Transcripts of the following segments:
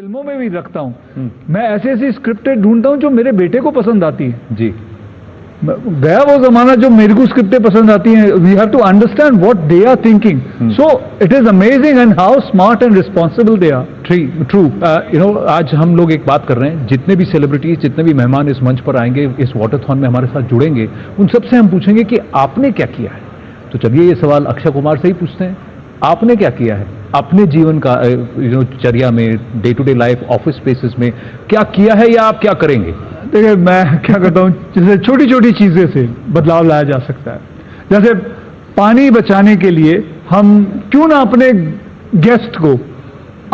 फिल्मों में भी रखता हूँ। मैं ऐसी ऐसी स्क्रिप्टें ढूंढता हूँ जो मेरे बेटे को पसंद आती है। जी, गया वो जमाना जो मेरे को स्क्रिप्टें पसंद आती हैं। We have to understand what they are thinking, so it is amazing and how smart and responsible they are. True. आज हम लोग एक बात कर रहे हैं, जितने भी सेलिब्रिटीज, जितने भी मेहमान इस मंच पर आएंगे, इस वाटरथॉन में हमारे साथ जुड़ेंगे, उन सबसे हम पूछेंगे कि आपने क्या किया है। तो चलिए ये सवाल अक्षय कुमार से ही पूछते हैं, आपने क्या किया है अपने जीवन का चर्या में, day to day life, office spaces में क्या किया है या आप क्या करेंगे? देखिए मैं क्या करता हूँ, जैसे छोटी छोटी चीजें से बदलाव लाया जा सकता है। जैसे पानी बचाने के लिए हम क्यों ना अपने गेस्ट को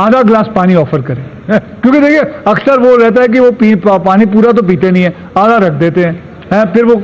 आधा ग्लास पानी ऑफर करें, क्योंकि देखिए अक्सर वो रहता है कि वो पानी पूरा तो पीते नहीं है, आधा रख देते हैं, फिर वो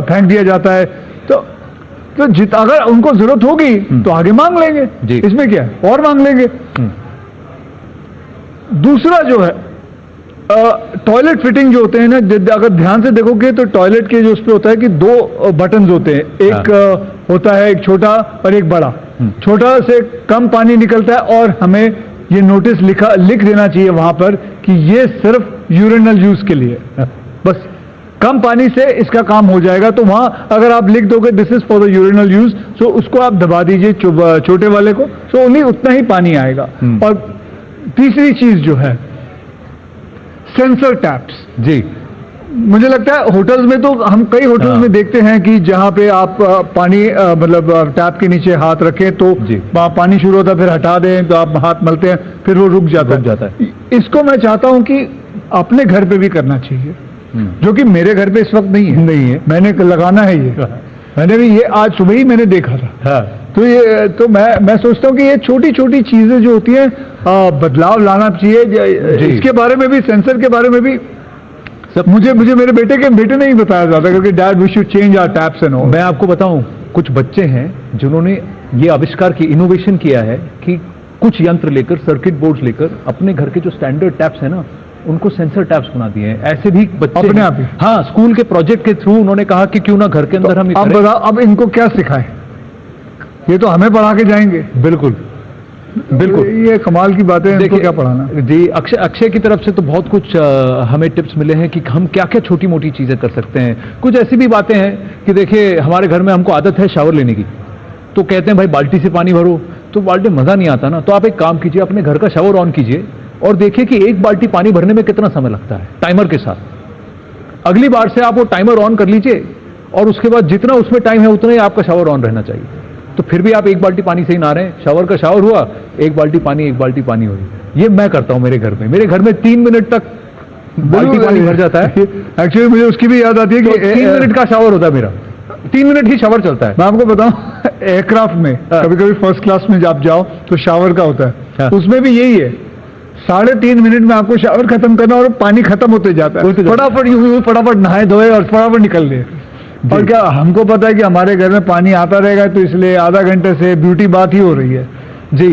फेंक दिया जाता है। तो अगर उनको जरूरत होगी तो आगे मांग लेंगे, इसमें क्या है, और मांग लेंगे। दूसरा जो है टॉयलेट फिटिंग जो होते हैं ना, अगर ध्यान से देखोगे तो टॉयलेट के जो उस पे होता है कि दो बटन्स होते हैं, एक होता है एक छोटा और एक बड़ा। छोटा से कम पानी निकलता है और हमें ये नोटिस लिख देना चाहिए वहां पर कि ये सिर्फ यूरिनल यूज के लिए, बस कम पानी से इसका काम हो जाएगा। तो वहां अगर आप लिख दोगे this is for the urinal use, so उसको आप दबा दीजिए छोटे वाले को, सो उन्हीं उतना ही पानी आएगा। और तीसरी चीज जो है सेंसर टैप्स। जी, मुझे लगता है होटल्स में तो हम कई होटल्स में देखते हैं कि जहां पे आप पानी मतलब टैप के नीचे हाथ रखें तो पानी शुरू होता है, फिर हटा दें तो आप हाथ मलते हैं, फिर वो रुक जाता है। इसको मैं चाहता हूं कि अपने घर पे भी करना चाहिए, जो कि मेरे घर पे इस वक्त नहीं है। मैंने लगाना है ये, मैंने भी ये आज सुबह ही मैंने देखा था। तो ये तो मैं सोचता हूँ कि ये छोटी छोटी चीजें जो होती हैं बदलाव लाना चाहिए। इसके बारे में भी, सेंसर के बारे में भी मुझे मेरे बेटे ने ही बताया जाता क्योंकि that we should change our taps and all. मैं आपको बताऊं, कुछ बच्चे हैं जिन्होंने ये आविष्कार की, इनोवेशन किया है कि कुछ यंत्र लेकर, सर्किट बोर्ड्स लेकर अपने घर के जो स्टैंडर्ड टैप्स है ना, उनको सेंसर टैप्स बना दिए हैं। ऐसे भी बच्चे अपने आप ही, हाँ, स्कूल के प्रोजेक्ट के थ्रू उन्होंने कहा कि क्यों ना घर के अंदर हम अब बताओ, अब इनको क्या सिखाएं? ये तो हमें पढ़ा के जाएंगे। बिल्कुल, ये कमाल की बात है, इनको क्या पढ़ाना। जी, अक्षय की तरफ से तो बहुत कुछ हमें टिप्स मिले हैं कि हम क्या क्या छोटी मोटी चीजें कर सकते हैं। कुछ ऐसी भी बातें हैं कि देखिए हमारे घर में हमको आदत है शावर लेने की, तो कहते हैं भाई बाल्टी से पानी भरो, तो बाल्टी मजा नहीं आता ना। तो आप एक काम कीजिए, अपने घर का शावर ऑन कीजिए और देखिए कि एक बाल्टी पानी भरने में कितना समय लगता है, टाइमर के साथ। अगली बार से आप वो टाइमर ऑन कर लीजिए और उसके बाद जितना उसमें टाइम है उतना ही आपका शावर ऑन रहना चाहिए। तो फिर भी आप एक बाल्टी पानी से ही नहा रहे हैं, शावर का शावर हुआ, एक बाल्टी पानी हो रही। ये मैं करता हूं मेरे घर में। मेरे घर में 3 मिनट तक बाल्टी पानी भर जाता है। एक्चुअली मुझे उसकी भी याद आती है कि 3 मिनट का शावर होता है मेरा, 3 मिनट ही शावर चलता है। मैं आपको बताऊं, एयरक्राफ्ट में कभी कभी फर्स्ट क्लास में आप जाओ तो शावर का होता है, उसमें भी यही है, 3.5 मिनट में आपको शावर खत्म करना और पानी खत्म होते जाता है। फटाफट नहाए धोए और फटाफट निकल ले। और क्या हमको पता है कि हमारे घर में पानी आता रहेगा, तो इसलिए आधा घंटे से ब्यूटी बात ही हो रही है। जी,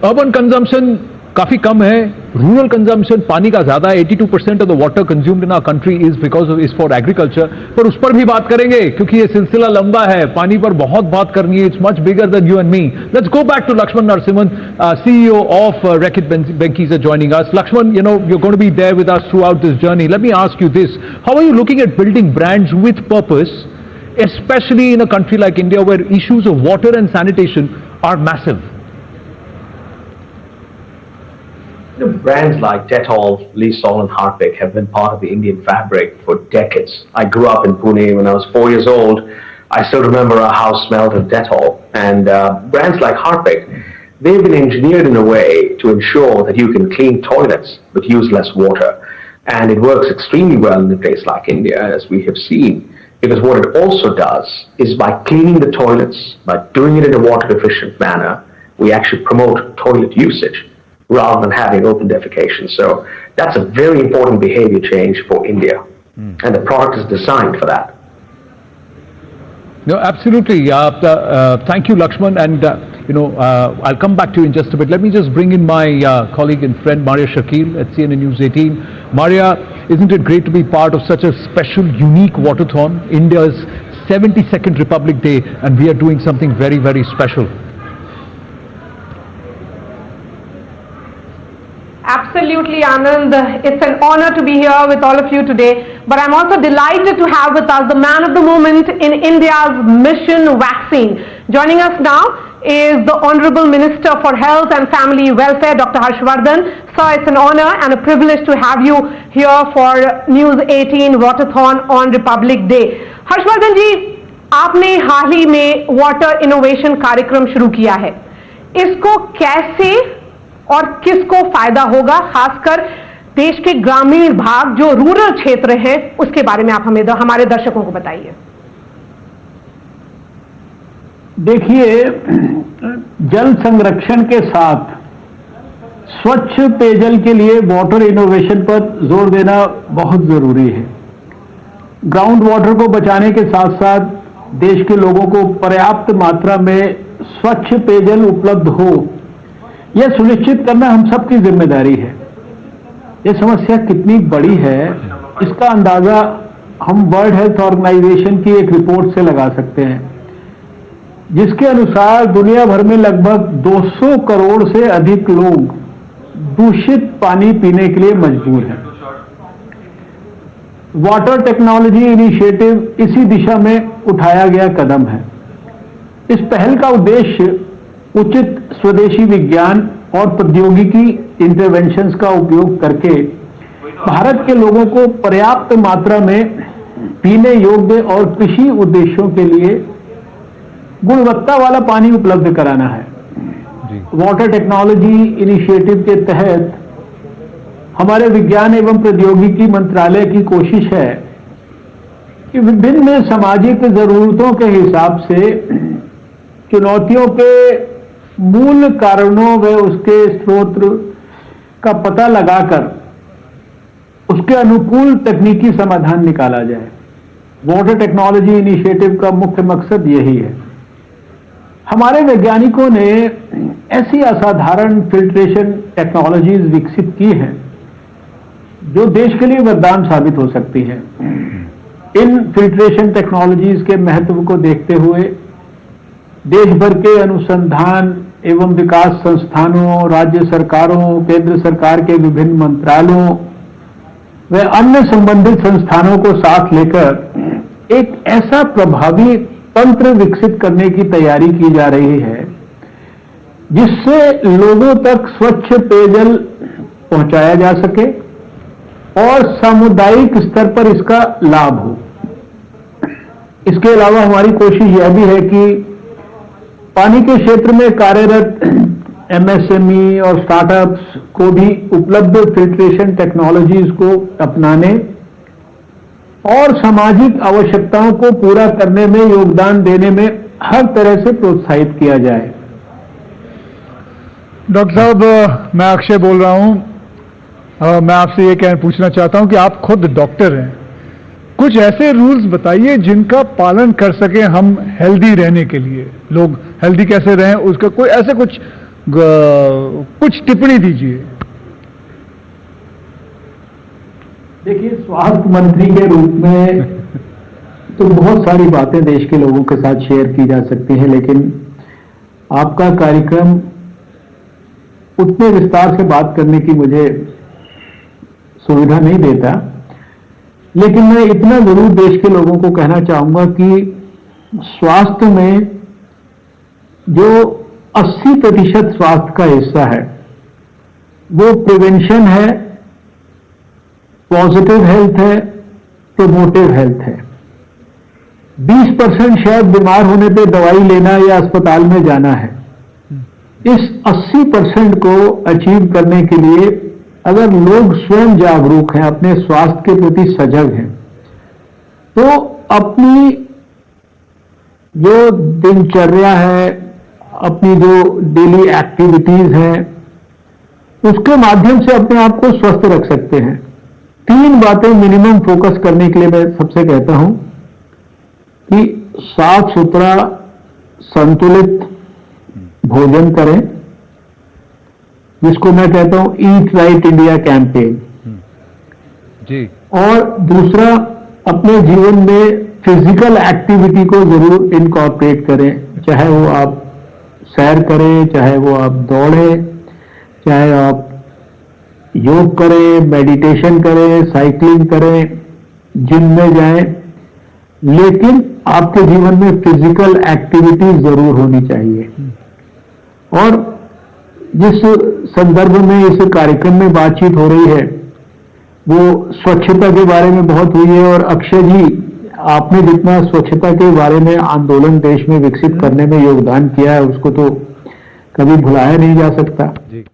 अर्बन कंजम्पशन काफी कम है, रूरल कंजम्पशन पानी का ज्यादा है। 82% of the water consumed in our country is for agriculture. पर उस पर भी बात करेंगे क्योंकि ये सिलसिला लंबा है, पानी पर बहुत बात करनी है। It's much bigger than you and me. Let's go back to Lakshman Narasimhan, CEO of Reckitt Benckiser joining us. Lakshman, you're going to be there with us throughout this journey. Let me ask you this: how are you looking at building brands with purpose, especially in a country like India where issues of water and sanitation are massive? Brands like Dettol, Lysol and Harpic have been part of the Indian fabric for decades. I grew up in Pune when I was 4 years old. I still remember our house smelled of Dettol. And brands like Harpic, they've been engineered in a way to ensure that you can clean toilets but use less water. And it works extremely well in a place like India, as we have seen. Because what it also does is by cleaning the toilets, by doing it in a water efficient manner, we actually promote toilet usage rather than having open defecation. So that's a very important behavior change for India. And the product is designed for that. No, absolutely. Thank you, Lakshman. And, I'll come back to you in just a bit. Let me just bring in my colleague and friend, Maria Shakil at CNN News 18. Maria, isn't it great to be part of such a special, unique waterthon, India's 72nd Republic Day, and we are doing something very, very special? Absolutely, Anand. It's an honor to be here with all of you today. But I'm also delighted to have with us the man of the moment in India's mission vaccine. Joining us now is the Honorable Minister for Health and Family Welfare, Dr. Harshvardhan. Sir, it's an honor and a privilege to have you here for News 18 Waterthon on Republic Day. Harshvardhan ji, आपने हाल ही में water innovation कार्यक्रम शुरू किया है. इसको कैसे और किसको फायदा होगा, खासकर देश के ग्रामीण भाग जो रूरल क्षेत्र हैं, उसके बारे में आप हमें हमारे दर्शकों को बताइए. देखिए, जल संरक्षण के साथ स्वच्छ पेयजल के लिए वाटर इनोवेशन पर जोर देना बहुत जरूरी है. ग्राउंड वाटर को बचाने के साथ साथ देश के लोगों को पर्याप्त मात्रा में स्वच्छ पेयजल उपलब्ध हो, यह सुनिश्चित करना हम सबकी जिम्मेदारी है. यह समस्या कितनी बड़ी है, इसका अंदाजा हम वर्ल्ड हेल्थ ऑर्गेनाइजेशन की एक रिपोर्ट से लगा सकते हैं, जिसके अनुसार दुनिया भर में लगभग 200 करोड़ से अधिक लोग दूषित पानी पीने के लिए मजबूर हैं. वाटर टेक्नोलॉजी इनिशिएटिव इसी दिशा में उठाया गया कदम है. इस पहल का उद्देश्य उचित स्वदेशी विज्ञान और प्रौद्योगिकी इंटरवेंशंस का उपयोग करके भारत के लोगों को पर्याप्त मात्रा में पीने योग्य और कृषि उद्देश्यों के लिए गुणवत्ता वाला पानी उपलब्ध कराना है. वाटर टेक्नोलॉजी इनिशिएटिव के तहत हमारे विज्ञान एवं प्रौद्योगिकी मंत्रालय की कोशिश है कि विभिन्न सामाजिक जरूरतों के हिसाब से चुनौतियों के मूल कारणों व उसके स्रोत का पता लगाकर उसके अनुकूल तकनीकी समाधान निकाला जाए. वाटर टेक्नोलॉजी इनिशिएटिव का मुख्य मकसद यही है. हमारे वैज्ञानिकों ने ऐसी असाधारण फिल्ट्रेशन टेक्नोलॉजीज विकसित की हैं जो देश के लिए वरदान साबित हो सकती है. इन फिल्ट्रेशन टेक्नोलॉजीज के महत्व को देखते हुए देश भर के अनुसंधान एवं विकास संस्थानों, राज्य सरकारों, केंद्र सरकार के विभिन्न मंत्रालयों व अन्य संबंधित संस्थानों को साथ लेकर एक ऐसा प्रभावी तंत्र विकसित करने की तैयारी की जा रही है जिससे लोगों तक स्वच्छ पेयजल पहुंचाया जा सके और सामुदायिक स्तर पर इसका लाभ हो. इसके अलावा हमारी कोशिश यह भी है कि पानी के क्षेत्र में कार्यरत एमएसएमई और स्टार्टअप्स को भी उपलब्ध फिल्ट्रेशन टेक्नोलॉजीज को अपनाने और सामाजिक आवश्यकताओं को पूरा करने में योगदान देने में हर तरह से प्रोत्साहित किया जाए. डॉक्टर साहब, मैं अक्षय बोल रहा हूं. मैं आपसे ये पूछना चाहता हूं कि आप खुद डॉक्टर हैं, कुछ ऐसे रूल्स बताइए जिनका पालन कर सकें हम हेल्दी रहने के लिए. लोग हेल्दी कैसे रहें, उसका कोई ऐसे कुछ टिप्पणी दीजिए. देखिए, स्वास्थ्य मंत्री के रूप में तो बहुत सारी बातें देश के लोगों के साथ शेयर की जा सकती हैं, लेकिन आपका कार्यक्रम उतने विस्तार से बात करने की मुझे सुविधा नहीं देता. लेकिन मैं इतना जरूर देश के लोगों को कहना चाहूंगा कि स्वास्थ्य में जो 80% स्वास्थ्य का हिस्सा है वो प्रिवेंशन है, पॉजिटिव हेल्थ है, प्रोमोटिव हेल्थ है. 20% शायद बीमार होने पे दवाई लेना या अस्पताल में जाना है. इस 80% को अचीव करने के लिए अगर लोग स्वयं जागरूक हैं, अपने स्वास्थ्य के प्रति सजग हैं, तो अपनी जो दिनचर्या है, अपनी जो डेली एक्टिविटीज हैं, उसके माध्यम से अपने आप को स्वस्थ रख सकते हैं. 3 बातें मिनिमम फोकस करने के लिए मैं सबसे कहता हूं कि साफ सुथरा संतुलित भोजन करें, जिसको मैं कहता हूं ईट राइट इंडिया कैंपेन जी. और दूसरा, अपने जीवन में फिजिकल एक्टिविटी को जरूर इनकॉर्पोरेट करें, चाहे वो आप सैर करें, चाहे वो आप दौड़ें, चाहे आप योग करें, मेडिटेशन करें, साइकिलिंग करें, जिम में जाएं, लेकिन आपके जीवन में फिजिकल एक्टिविटी जरूर होनी चाहिए। और जिस संदर्भ में इस कार्यक्रम में बातचीत हो रही है वो स्वच्छता के बारे में बहुत हुई है, और अक्षय जी आपने जितना स्वच्छता के बारे में आंदोलन देश में विकसित करने में योगदान किया है उसको तो कभी भुलाया नहीं जा सकता। जी।